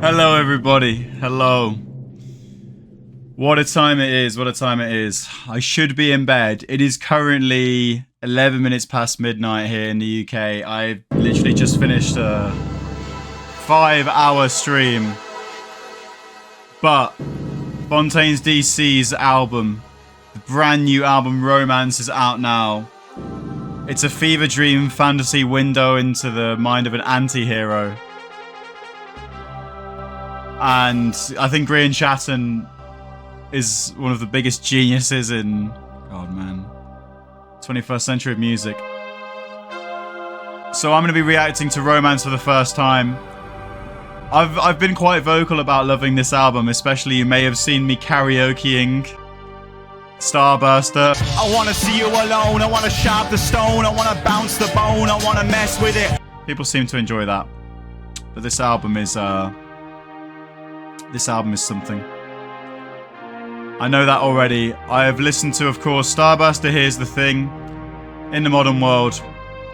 Hello, everybody. Hello. What a time it is. What a time it is. I should be in bed. It is currently 11 minutes past midnight here in the UK. I literally just finished a 5-hour stream. But Fontaines D.C.'s album, the brand new album Romance, is out now. It's a fever dream fantasy window into the mind of an anti-hero. And I think Grian Chatton is one of the biggest geniuses in, God man, 21st century music. So I'm going to be reacting to Romance for the first time. I've been quite vocal about loving this album, especially you may have seen me karaokeing Starburster. I wanna see you alone, I wanna sharp the stone, I wanna bounce the bone, I wanna mess with it. People seem to enjoy that. But this album is something. I know that already. I have listened to, of course, Starburster, Here's the Thing, In the Modern World,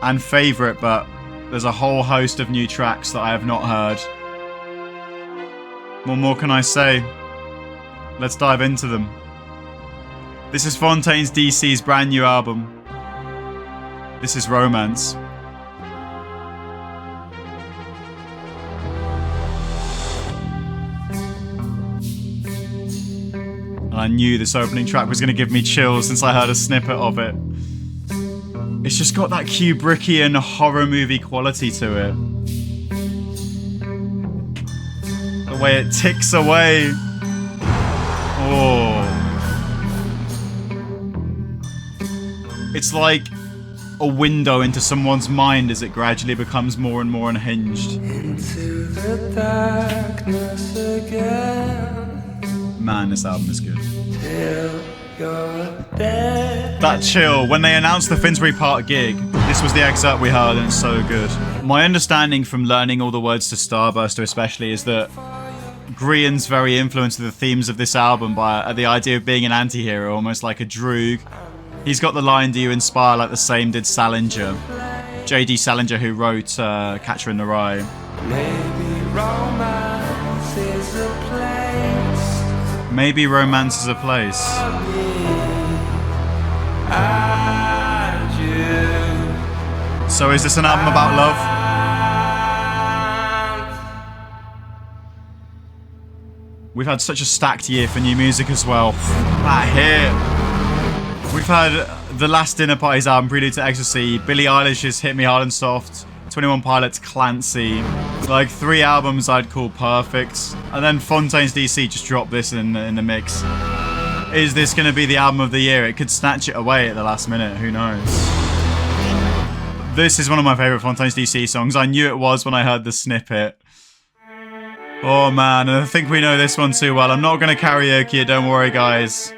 and Favourite, but there's a whole host of new tracks that I have not heard. What more can I say? Let's dive into them. This is Fontaines D.C.'s brand new album. This is Romance. And I knew this opening track was going to give me chills since I heard a snippet of it. It's just got that Kubrickian horror movie quality to it. The way it ticks away. Oh. It's like a window into someone's mind as it gradually becomes more and more unhinged. Into the darkness again. Man, this album is good. Till you're dead. That chill. When they announced the Finsbury Park gig, this was the excerpt we heard, and it's so good. My understanding from learning all the words to Starburster especially is that Grian's very influenced with the themes of this album by the idea of being an anti-hero, almost like a droog. He's got the line, "Do you inspire like the same did Salinger?" J.D. Salinger, who wrote Catcher in the Rye. Maybe romance is a place. Maybe romance is a place. So is this an album about love? We've had such a stacked year for new music as well. That hit. We've had The Last Dinner Party's album, Prelude to Ecstasy, Billie Eilish's Hit Me Hard and Soft, 21 Pilots' Clancy. Like 3 albums I'd call perfect. And then Fontaines D.C. just dropped this in the mix. Is this going to be the album of the year? It could snatch it away at the last minute, who knows? This is one of my favourite Fontaines D.C. songs. I knew it was when I heard the snippet. Oh man, and I think we know this one too well. I'm not going to karaoke it, don't worry guys.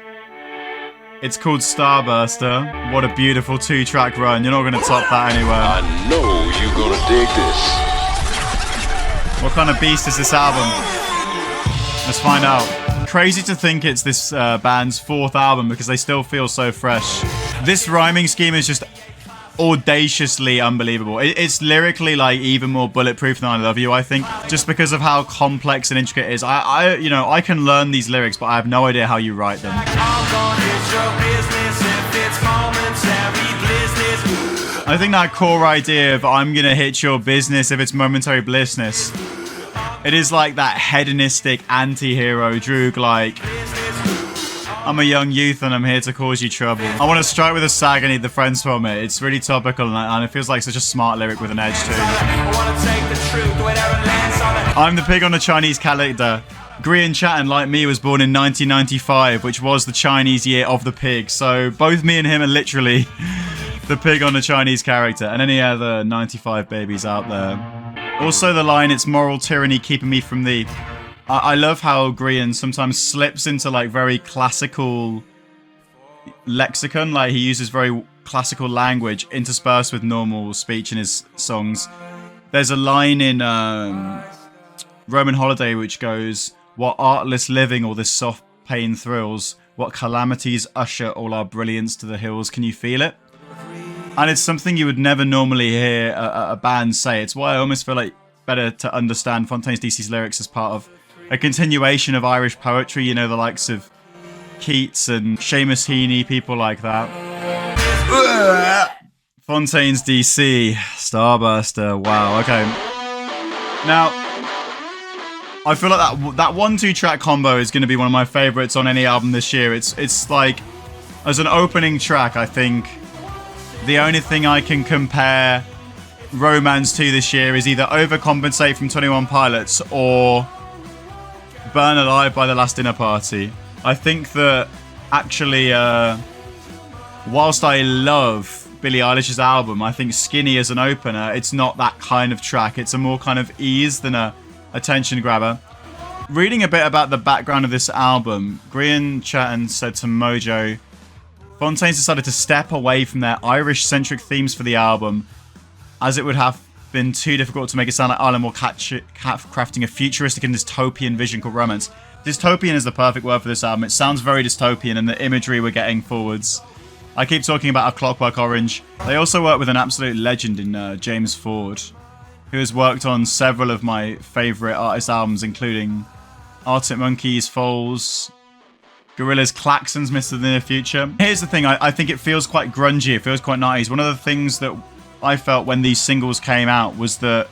It's called Starburster. What a beautiful 2-track run. You're not going to top that anywhere. I know you're gonna dig this. What kind of beast is this album? Let's find out. Crazy to think it's this band's 4th album because they still feel so fresh. This rhyming scheme is just audaciously unbelievable. It's lyrically like even more bulletproof than I Love You, I think, just because of how complex and intricate it is. I can learn these lyrics, but I have no idea how you write them. I think that core idea of I'm gonna hit your business if it's momentary blissness, it is like that hedonistic anti-hero droog, like I'm a young youth and I'm here to cause you trouble. I want to strike with a sag, I need the friends from it. It's really topical and it feels like such a smart lyric with an edge too. I'm the pig on the Chinese calendar. Grian Chatton, like me, was born in 1995, which was the Chinese year of the pig. So both me and him are literally the pig on the Chinese character, and any other 95 babies out there. Also the line, "It's moral tyranny keeping me from thee." I love how Grian sometimes slips into like very classical lexicon, like he uses very classical language interspersed with normal speech in his songs. There's a line in Roman Holiday which goes, "What artless living all this soft pain thrills, what calamities usher all our brilliance to the hills, can you feel it?" And it's something you would never normally hear a band say. It's why I almost feel like better to understand Fontaines D.C.'s lyrics as part of a continuation of Irish poetry, you know, the likes of Keats and Seamus Heaney, people like that. Fontaines D.C, Starburster, wow, okay. Now, I feel like that 1-2 track combo is going to be one of my favorites on any album this year. It's like, as an opening track, I think the only thing I can compare Romance to this year is either Overcompensate from 21 Pilots or Burn Alive by The Last Dinner Party. I think that actually, whilst I love Billie Eilish's album, I think Skinny as an opener, it's not that kind of track. It's a more kind of ease than a attention grabber. Reading a bit about the background of this album, Grian Chatton said to Mojo, Fontaines decided to step away from their Irish-centric themes for the album, as it would have been too difficult to make it sound like Ireland while crafting a futuristic and dystopian vision called Romance. Dystopian is the perfect word for this album. It sounds very dystopian, and the imagery we're getting forwards. I keep talking about A Clockwork Orange. They also work with an absolute legend in James Ford, who has worked on several of my favourite artist albums, including Arctic Monkeys, Foals, Gorillaz, Klaxons, Mr. the Near Future. Here's the thing, I think it feels quite grungy, it feels quite 90s. One of the things that I felt when these singles came out was that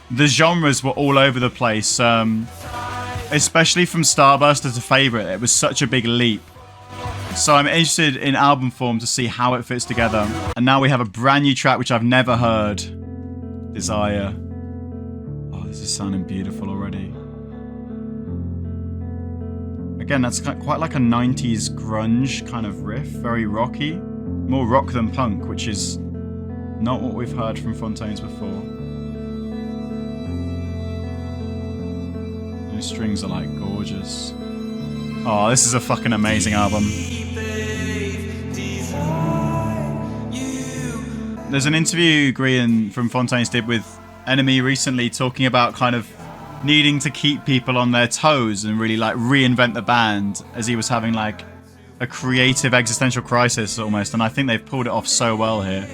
the genres were all over the place, especially from Starburster to Favourite. It was such a big leap. So I'm interested in album form to see how it fits together. And now we have a brand new track which I've never heard. Desire. Oh, this is sounding beautiful already. Again, that's quite like a 90s grunge kind of riff. Very rocky. More rock than punk, which is not what we've heard from Fontaines before. Those strings are like gorgeous. Oh, this is a fucking amazing album. There's an interview Grian from Fontaines did with Enemy recently talking about kind of needing to keep people on their toes and really like reinvent the band as he was having like a creative existential crisis almost, and I think they've pulled it off so well here.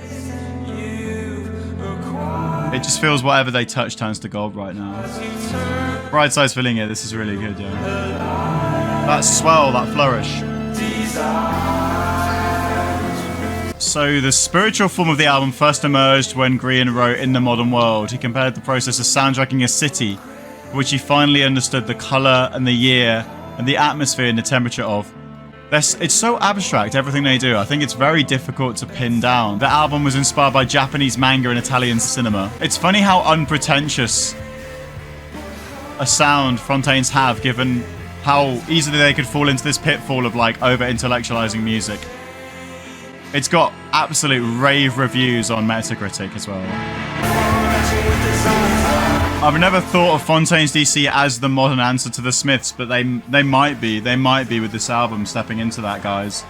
It just feels whatever they touch turns to gold right now. Right side's filling it, this is really good, yeah. That swell, that flourish. So the spiritual form of the album first emerged when Grian wrote In the Modern World. He compared the process of soundtracking a city, which he finally understood the colour and the year and the atmosphere and the temperature of. It's so abstract, everything they do. I think it's very difficult to pin down. The album was inspired by Japanese manga and Italian cinema. It's funny how unpretentious a sound Fontaines have, given how easily they could fall into this pitfall of like over-intellectualizing music. It's got absolute rave reviews on Metacritic as well. I've never thought of Fontaines D.C. as the modern answer to the Smiths, but they might be. They might be with this album stepping into that, guys.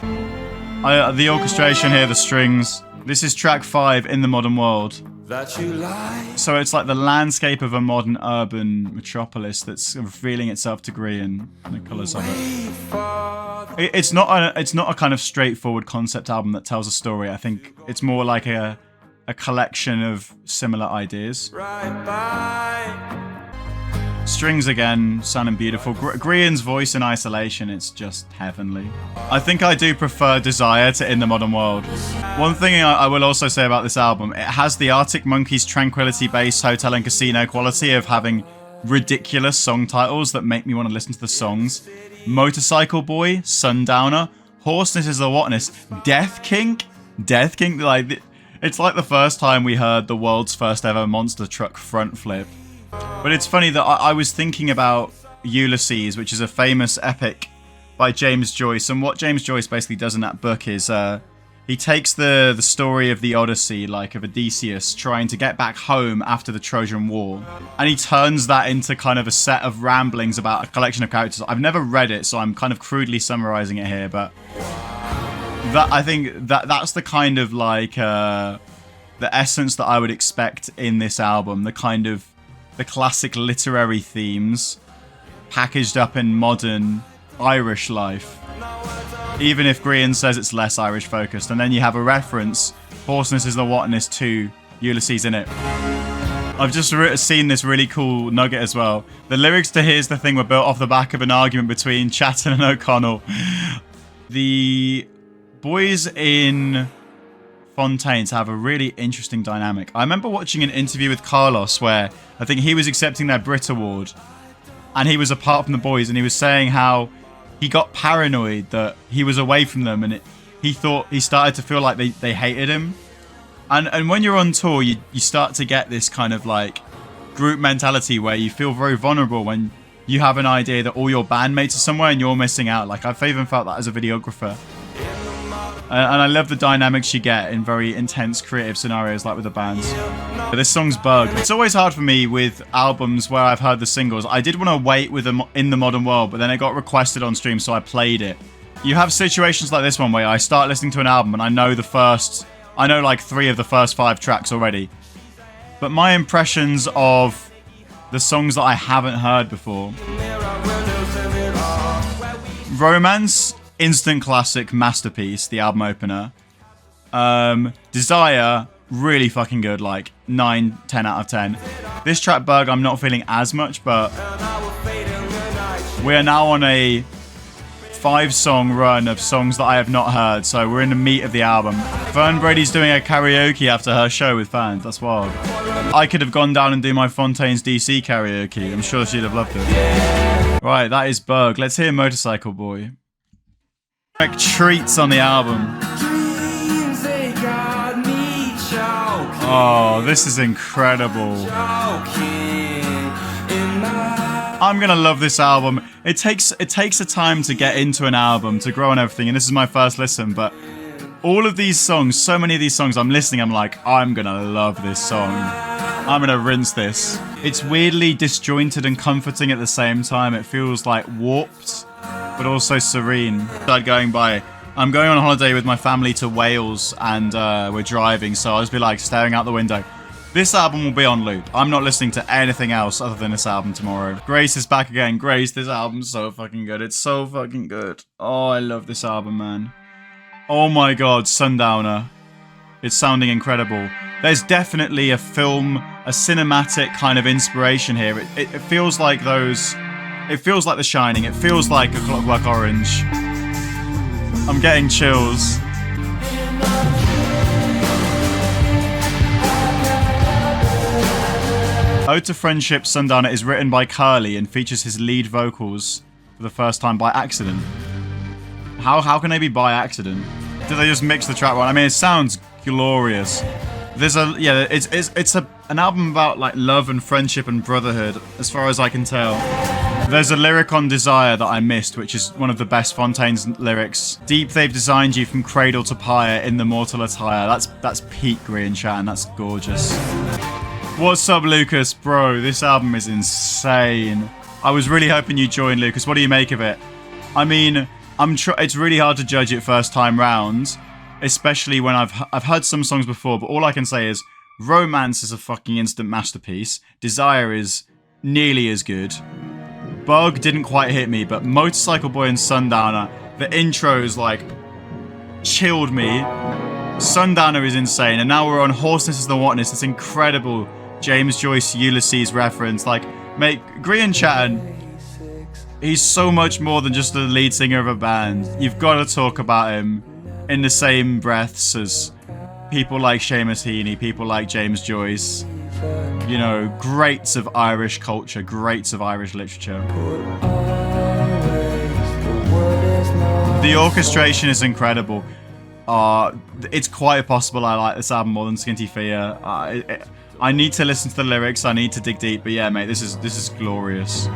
The orchestration here, the strings. This is track 5, In the Modern World. So it's like the landscape of a modern urban metropolis that's revealing itself to Grian and the colours of it. It's not a kind of straightforward concept album that tells a story. I think it's more like a collection of similar ideas. Strings again, sounding beautiful. Grian's voice in isolation, it's just heavenly. I think I do prefer Desire to In the Modern World. One thing I will also say about this album, it has the Arctic Monkeys tranquility-based hotel and casino quality of having ridiculous song titles that make me want to listen to the songs. Motorcycle Boy, Sundowner, Hoarseness is the Whatness, Death Kink, like, it's like the first time we heard the world's first ever monster truck front flip. But it's funny that I was thinking about Ulysses, which is a famous epic by James Joyce, and what James Joyce basically does in that book is he takes the story of the Odyssey, like of Odysseus trying to get back home after the Trojan War, and he turns that into kind of a set of ramblings about a collection of characters. I've never read it, so I'm kind of crudely summarizing it here, but I think that's the kind of like the essence that I would expect in this album, the classic literary themes packaged up in modern Irish life, even if Grian says it's less Irish focused, and then you have a reference, Hoarseness is the Whatness, to Ulysses in it. I've just seen this really cool nugget as well. The lyrics to Here's the Thing were built off the back of an argument between Chatton and O'Connell. The boys in Fontaines have a really interesting dynamic. I remember watching an interview with Carlos where I think he was accepting their Brit Award and he was apart from the boys, and he was saying how he got paranoid that he was away from them, and he started to feel like they hated him. And when you're on tour, you start to get this kind of like group mentality where you feel very vulnerable when you have an idea that all your bandmates are somewhere and you're missing out. Like, I've even felt that as a videographer. And I love the dynamics you get in very intense creative scenarios like with the bands. But this song's Bug. It's always hard for me with albums where I've heard the singles. I did want to wait with them in the modern world, but then it got requested on stream, so I played it. You have situations like this one where I start listening to an album and I know like 3 of the first 5 tracks already. But my impressions of the songs that I haven't heard before. Romance, instant classic, masterpiece, the album opener. Desire, really fucking good, like 9, 10 out of 10. This track, Bug, I'm not feeling as much, but we are now on a 5-song run of songs that I have not heard, so we're in the meat of the album. Fern Brady's doing a karaoke after her show with fans. That's wild. I could have gone down and do my Fontaines D.C. karaoke. I'm sure she'd have loved it. Right, that is Bug. Let's hear Motorcycle Boy. Like treats on the album. Oh, this is incredible. I'm gonna love this album. It takes a time to get into an album, to grow on everything, and this is my first listen, but all of these songs, so many of these songs, I'm listening, I'm like, I'm gonna love this song. I'm gonna rinse this. It's weirdly disjointed and comforting at the same time. It feels like warped, but also serene. I'm going on holiday with my family to Wales, and we're driving, so I'll just be like staring out the window. This album will be on loop. I'm not listening to anything else other than this album tomorrow. Grace is back again. Grace, this album's so fucking good. It's so fucking good. Oh, I love this album, man. Oh my god, Sundowner. It's sounding incredible. There's definitely a cinematic kind of inspiration here. It feels like those... It feels like The Shining. It feels like A Clockwork Orange. I'm getting chills. Ode to Friendship, Sundowner is written by Curly and features his lead vocals for the first time by accident. How can they be by accident? Did they just mix the track right? I mean, it sounds glorious. There's it's an album about like love and friendship and brotherhood, as far as I can tell. There's a lyric on Desire that I missed, which is one of the best Fontaines lyrics. Deep they've designed you from cradle to pyre in the mortal attire. That's peak Green Chan. That's gorgeous. What's up, Lucas? Bro, this album is insane. I was really hoping you'd join, Lucas. What do you make of it? I mean, it's really hard to judge it first time round, especially when I've heard some songs before, but all I can say is Romance is a fucking instant masterpiece. Desire is nearly as good. Bug didn't quite hit me, but Motorcycle Boy and Sundowner, the intros like chilled me. Sundowner is insane, and now we're on Hoarseness is the Whatness. It's incredible. James Joyce Ulysses reference. Like, mate, Grian Chatton, he's so much more than just the lead singer of a band. You've got to talk about him in the same breaths as people like Seamus Heaney, people like James Joyce. You know, greats of Irish culture, greats of Irish literature. The orchestration is incredible. It's quite possible I like this album more than Skinty Fear. I need to listen to the lyrics, I need to dig deep, but yeah, mate, this is glorious.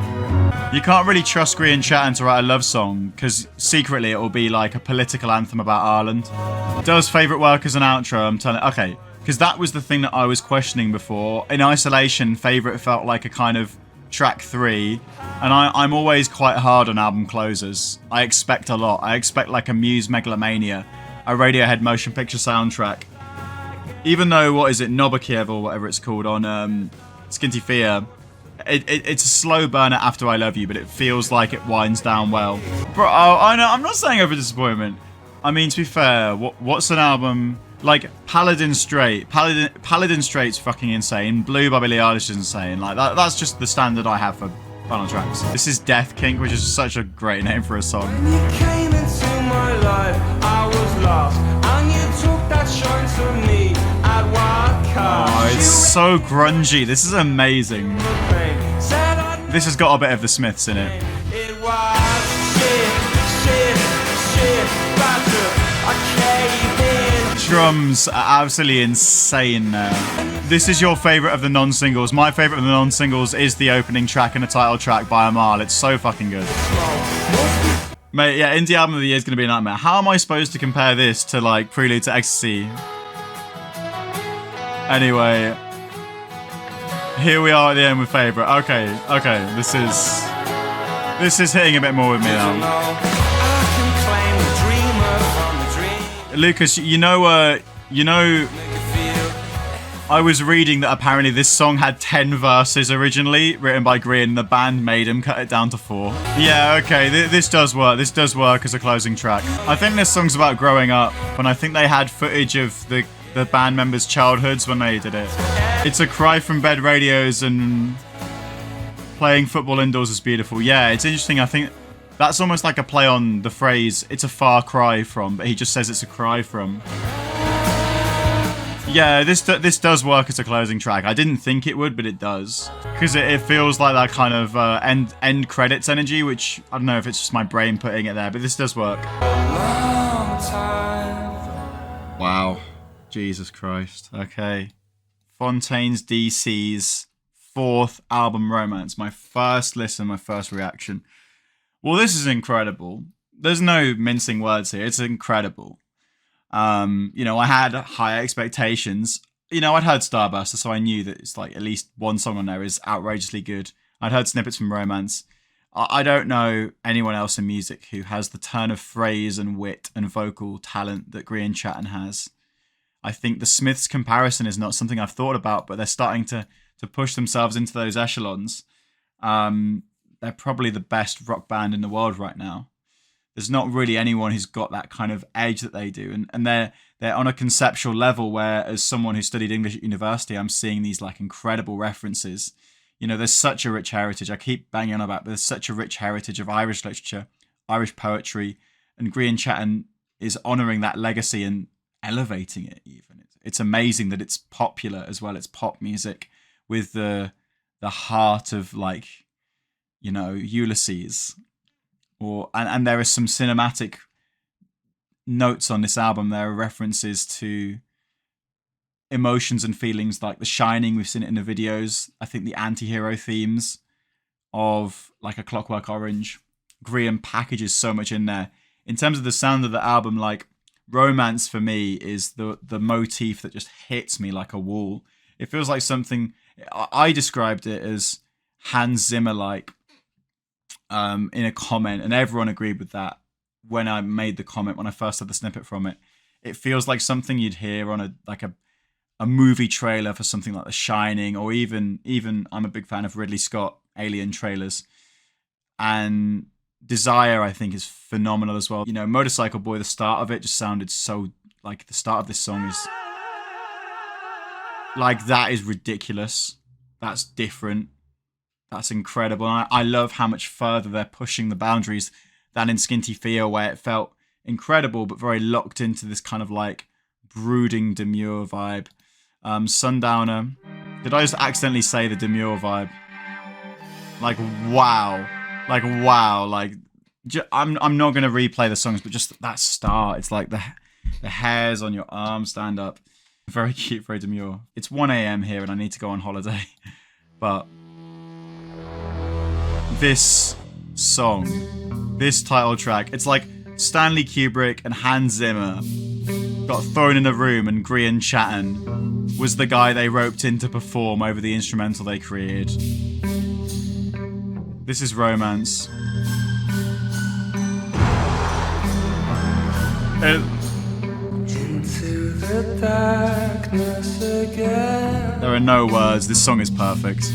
You can't really trust Grian Chatton to write a love song, because secretly it will be like a political anthem about Ireland. Does favourite work as an outro, I'm telling... Okay, because that was the thing that I was questioning before. In isolation, favourite felt like a kind of track 3, and I'm always quite hard on album closers. I expect a lot. I expect like a Muse Megalomania, a Radiohead motion picture soundtrack. Even though, what is it, Nobakiev or whatever it's called on Skinty Fear, it's a slow burner after I Love You, but it feels like it winds down well. Bro, I know, I'm not saying over disappointment. I mean, to be fair, what's an album Like, Paladin Straight's fucking insane. Blue by Billie Eilish is insane. Like, that's just the standard I have for final tracks. This is Death Kink, which is such a great name for a song. When you came into my life, I was lost, and you took that shine from me at what cost? Oh, it's so grungy. This is amazing. This has got a bit of the Smiths in it. It was shit, butter, I caved in. Drums are absolutely insane now. This is your favourite of the non-singles. My favourite of the non-singles is the opening track and the title track by a mile. It's so fucking good. Mate, yeah, indie album of the year is going to be a nightmare. How am I supposed to compare this to, like, Prelude to Ecstasy? Anyway, here we are at the end with favourite. Okay, this is hitting a bit more with me now. Lucas, you know, I was reading that apparently this song had 10 verses originally, written by Green, and the band made him cut it down to 4. Yeah, okay, this does work. This does work as a closing track. I think this song's about growing up, and I think they had footage of the band members' childhoods when they did it. It's a cry from bed radios, and playing football indoors is beautiful. Yeah, it's interesting. I think that's almost like a play on the phrase, it's a far cry from, but he just says it's a cry from. Yeah, this does work as a closing track. I didn't think it would, but it does. Because it feels like that kind of end credits energy, which, I don't know if it's just my brain putting it there, but this does work. Wow. Jesus Christ. Okay. Fontaines D.C.'s 4th album, Romance. My first listen, my first reaction. Well, this is incredible. There's no mincing words here. It's incredible. You know, I had high expectations. You know, I'd heard Starburster, so I knew that it's like at least one song on there is outrageously good. I'd heard snippets from Romance. I don't know anyone else in music who has the turn of phrase and wit and vocal talent that Grian Chatten has. I think the Smiths comparison is not something I've thought about, but they're starting to push themselves into those echelons. They're probably the best rock band in the world right now. There's not really anyone who's got that kind of edge that they do. And they're on a conceptual level where, as someone who studied English at university, I'm seeing these like incredible references. You know, there's such a rich heritage. I keep banging on about, but there's such a rich heritage of Irish literature, Irish poetry, and Grian Chatten is honouring that legacy and elevating it even. It's amazing that it's popular as well. It's pop music with the heart of, like, you know, Ulysses. And there are some cinematic notes on this album. There are references to emotions and feelings like The Shining. We've seen it in the videos. I think the anti-hero themes of like A Clockwork Orange. Grian packages so much in there. In terms of the sound of the album, like Romance for me is the motif that just hits me like a wall. It feels like something, I described it as Hans Zimmer-like in a comment, and everyone agreed with that when I made the comment, when I first had the snippet from it. It feels like something you'd hear on a movie trailer for something like The Shining, or even I'm a big fan of Ridley Scott Alien trailers. And Desire, I think, is phenomenal as well. You know, Motorcycle Boy, the start of it just sounded so, like, the start of this song is like, that is ridiculous. That's different. That's incredible. And I love how much further they're pushing the boundaries than in Skinty Feel, where it felt incredible but very locked into this kind of like brooding demure vibe. Sundowner. Did I just accidentally say the demure vibe? Like, wow. Like, wow. Like, I'm not going to replay the songs, but just that start. It's like the hairs on your arm stand up. Very cute, very demure. It's 1 a.m. here and I need to go on holiday. But this song, this title track, it's like Stanley Kubrick and Hans Zimmer got thrown in a room and Grian Chatten was the guy they roped in to perform over the instrumental they created. This is Romance. Into the darkness again. There are no words. This song is perfect.